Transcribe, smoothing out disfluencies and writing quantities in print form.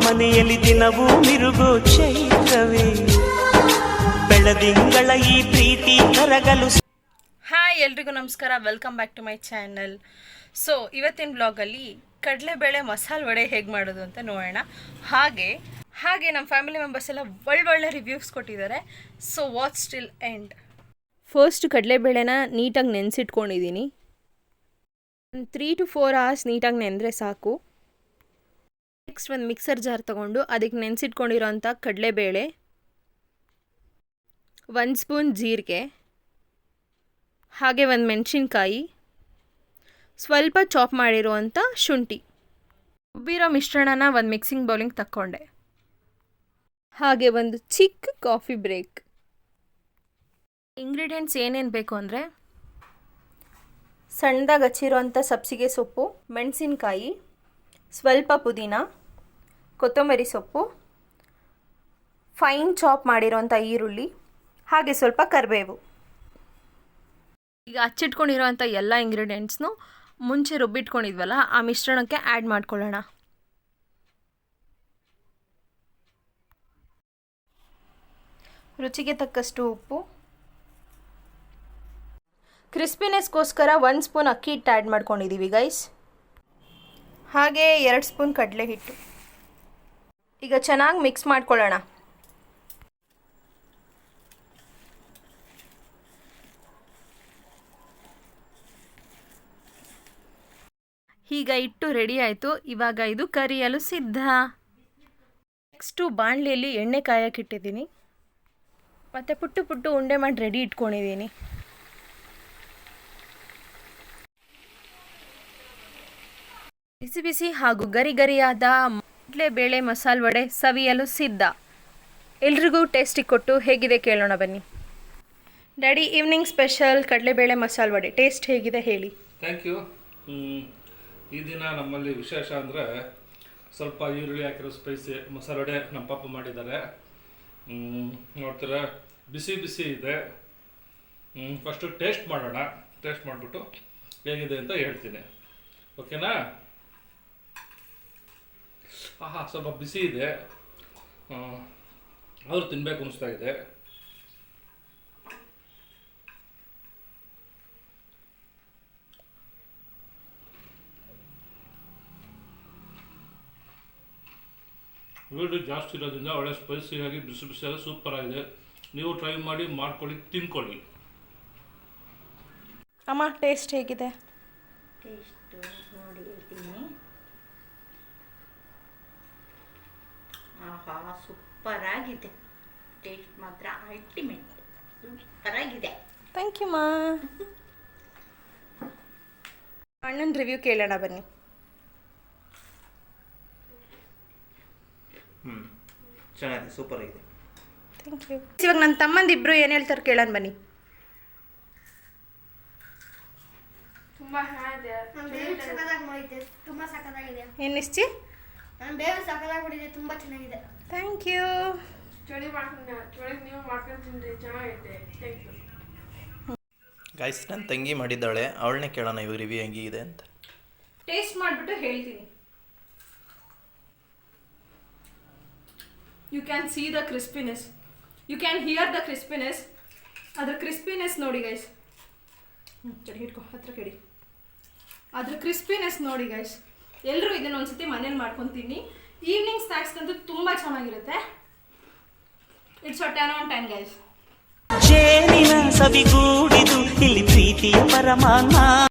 ಮನೆಯಲ್ಲಿ ದಿನವೂ ಮಿರುಗೋ ಚೈತ್ರವೇ ಬೆಳದಿಂಗಳ ಈ ಪ್ರೀತಿ ಕರಗಲು. ಹಾಯ್ ಎಲ್ರಿಗೂ ನಮಸ್ಕಾರ, welcome back to my channel. So ಇವತ್ತಿನ ಬ್ಲಾಗಲ್ಲಿ ಕಡಲೆಬೇಳೆ ಮಸಾಲೆ ವಡೆ ಹೇಗೆ ಮಾಡೋದು ಅಂತ ನೋಡೋಣ. ಹಾಗೆ ನಮ್ಮ ಫ್ಯಾಮಿಲಿ ಮೆಂಬರ್ಸ್ ಎಲ್ಲ ಒಳ್ಳೊಳ್ಳೆ ರಿವ್ಯೂಸ್ ಕೊಟ್ಟಿದ್ದಾರೆ. So watch till end. First ಕಡಲೆಬೇಳೆನ ನೀಟಾಗಿ ನೆನೆಸಿಟ್ಕೊಂಡಿದ್ದೀನಿ. 3 to 4 hours ನೀಟಾಗಿ ನೆಂದರೆ ಸಾಕು. ನೆಕ್ಸ್ಟ್ ಒಂದು ಮಿಕ್ಸರ್ ಜಾರ್ ತೊಗೊಂಡು ಅದಕ್ಕೆ ನೆನೆಸಿಟ್ಕೊಂಡಿರೋಂಥ ಕಡಲೆಬೇಳೆ, 1 ಸ್ಪೂನ್ ಜೀರಿಗೆ, ಹಾಗೆ 1 ಮೆಣಸಿನ್ಕಾಯಿ, ಸ್ವಲ್ಪ ಚಾಪ್ ಮಾಡಿರುವಂಥ ಶುಂಠಿ, ರುಬ್ಬಿರೋ ಮಿಶ್ರಣನ ಒಂದು ಮಿಕ್ಸಿಂಗ್ ಬೌಲಿಂಗ್ ತಕ್ಕೊಂಡೆ. ಹಾಗೆ ಒಂದು ಚಿಕ್ಕ ಕಾಫಿ ಬ್ರೇಕ್. ಇಂಗ್ರೀಡಿಯೆಂಟ್ಸ್ ಏನೇನು ಬೇಕು ಅಂದರೆ ಸಣ್ಣದಾಗಿ ಹಚ್ಚಿರೋಂಥ ಸಬ್ಸಿಗೆ ಸೊಪ್ಪು, ಮೆಣಸಿನ್ಕಾಯಿ, ಸ್ವಲ್ಪ ಪುದೀನ, ಕೊತ್ತಂಬರಿ ಸೊಪ್ಪು, ಫೈನ್ ಚಾಪ್ ಮಾಡಿರೋಂಥ ಈರುಳ್ಳಿ, ಹಾಗೆ ಸ್ವಲ್ಪ ಕರಿಬೇವು. ಈಗ ಹಚ್ಚಿಟ್ಕೊಂಡಿರೋಂಥ ಎಲ್ಲ ಇಂಗ್ರೀಡಿಯೆಂಟ್ಸ್ನು ಮುಂಚೆ ರುಬ್ಬಿಟ್ಕೊಂಡಿದ್ವಲ್ಲ ಆ ಮಿಶ್ರಣಕ್ಕೆ ಆ್ಯಡ್ ಮಾಡ್ಕೊಳ್ಳೋಣ. ರುಚಿಗೆ ತಕ್ಕಷ್ಟು ಉಪ್ಪು, ಕ್ರಿಸ್ಪಿನೆಸ್ಗೋಸ್ಕರ 1 ಸ್ಪೂನ್ ಅಕ್ಕಿ ಹಿಟ್ಟು ಆ್ಯಡ್ ಮಾಡ್ಕೊಂಡಿದ್ದೀವಿ ಗೈಸ್. ಹಾಗೆ 2 ಸ್ಪೂನ್ ಕಡಲೆ ಹಿಟ್ಟು. ಈಗ ಚೆನ್ನಾಗಿ ಮಿಕ್ಸ್ ಮಾಡ್ಕೊಳ್ಳೋಣ. ಈಗ ಹಿಟ್ಟು ರೆಡಿ ಆಯಿತು. ಇವಾಗ ಇದು ಕರಿಯಲು ಸಿದ್ಧ. ನೆಕ್ಸ್ಟು ಬಾಣಲೆಯಲ್ಲಿ ಎಣ್ಣೆ ಕಾಯಕ್ಕಿಟ್ಟಿದ್ದೀನಿ ಮತ್ತು ಪುಟ್ಟು ಉಂಡೆ ಮಾಡಿ ರೆಡಿ ಇಟ್ಕೊಂಡಿದ್ದೀನಿ. ಬಿಸಿ ಬಿಸಿ ಹಾಗೂ ಗರಿಯಾದ ಕಡಲೆಬೇಳೆ ಮಸಾಲೆ ವಡೆ ಸವಿಯಲು ಸಿದ್ಧ. ಎಲ್ರಿಗೂ ಟೇಸ್ಟಿಗೆ ಕೊಟ್ಟು ಹೇಗಿದೆ ಕೇಳೋಣ ಬನ್ನಿ. ಡ್ಯಾಡಿ, ಈವ್ನಿಂಗ್ ಸ್ಪೆಷಲ್ ಕಡಲೆಬೇಳೆ ಮಸಾಲೆ ವಡೆ ಟೇಸ್ಟ್ ಹೇಗಿದೆ ಹೇಳಿ. Thank you. ಈ ದಿನ ನಮ್ಮಲ್ಲಿ ವಿಶೇಷ ಅಂದರೆ ಸ್ವಲ್ಪ ಈರುಳ್ಳಿ ಹಾಕಿರೋ ಸ್ಪೈಸಿ ಮಸಾಲೆ ವಡೆ ನಮ್ಮ ಪಾಪ ಮಾಡಿದ್ದಾರೆ. ನೋಡ್ತೀರಾ, ಬಿಸಿ ಇದೆ. ಫಸ್ಟು ಟೇಸ್ಟ್ ಮಾಡೋಣ. ಟೇಸ್ಟ್ ಮಾಡಿಬಿಟ್ಟು ಹೇಗಿದೆ ಅಂತ ಹೇಳ್ತೀನಿ, ಓಕೆನಾ? ಸ್ವಲ್ಪ ಬಿಸಿ ಇದೆ, ಆದರೂ ತಿನ್ನಬೇಕು ಅನಿಸ್ತಾ ಇದೆ. ಈರುಳ್ಳಿ ಜಾಸ್ತಿ ಇರೋದ್ರಿಂದ ಒಳ್ಳೆ ಸ್ಪೈಸಿಯಾಗಿ ಬಿಸಿಯಾಗಿ ಸೂಪರಾಗಿದೆ. ನೀವು ಟ್ರೈ ಮಾಡಿ, ಮಾಡ್ಕೊಳ್ಳಿ, ತಿನ್ಕೊಳ್ಳಿ. ಅಮ್ಮ, ಟೇಸ್ಟ್ ಹೇಗಿದೆ? ಟೇಸ್ಟು ನೋಡಿ ಹೇಳ್ತೀನಿ. ಆಹಾ, ಸೂಪರಾಗಿದೆ. ಟೇಸ್ಟ್ ಮಾತ್ರ ಅಲ್ಟಿಮೇಟ್, ಸೂಪರಾಗಿದೆ. ಥ್ಯಾಂಕ್ ಯು ಮಾ. ಅಣ್ಣನ ರಿವ್ಯೂ ಕೇಳೋಣ ಬನ್ನಿ. ಚೆನ್ನಾಗಿದೆ, ಸೂಪರ್ ಆಗಿದೆ. Thank you. ಇವಾಗ ನನ್ನ ತಮ್ಮಂದಿಬ್ರು ಏನು ಹೇಳ್ತಾರೆ ಕೇಳೋಣ ಬನ್ನಿ. ತುಂಬಾ ಸಖತ್ತಾಗಿದೆ. ಏನು ನಿಶ್ಚಿ? ನಾನು ಬೇಗ ಸಖತ್ತಾಗ್ಬಿಟ್ಟಿದೆ, ತುಂಬಾ ಚೆನ್ನಾಗಿದೆ. Thank you. ಚಳಿ ನೀವು ಮಾಡ್ಕೊಂಡು ತಿಂದ್ರಿ, ಚೆನ್ನಾಗೈತೆ. ಥ್ಯಾಂಕ್ ಯು ಗೈಸ್, ನನ್ನ ತಂಗಿ ಮಾಡಿದ್ದಾಳೆ, ಅವಳನ್ನೇ ಕೇಳೋಣ ಇವಾಗ ರಿವ್ಯೂ ಹೆಂಗಿದೆ ಅಂತ. ಟೇಸ್ಟ್ ಮಾಡಿಬಿಟ್ಟು ಹೇಳ್ತೀನಿ. You can see the crispiness, you can hear the crispiness. ಅದ್ರ ಕ್ರಿಸ್ಪಿನೆಸ್ ನೋಡಿ ಗೈಸ್. ಚಳಿ ಹಿಡ್ಕೊ, ಹತ್ರ ಕೆಡಿ. ಅದ್ರ ಕ್ರಿಸ್ಪಿನೆಸ್ ನೋಡಿ ಗೈಸ್. ಎಲ್ಲರೂ ಇದನ್ನ ಒಂದ್ಸತಿ ಮನೇಲಿ ಮಾಡ್ಕೊತೀನಿ. ಈವ್ನಿಂಗ್ ಸ್ನ್ಯಾಕ್ಸ್ಗಂತೂ ತುಂಬ ಚೆನ್ನಾಗಿರುತ್ತೆ. It's 10 on 10 guys. ಜೇನಿನ ಸವಿಗೂಡಿದು ಇಲ್ಲಿ ಪ್ರೀತಿಯ ಪರಮಾನ.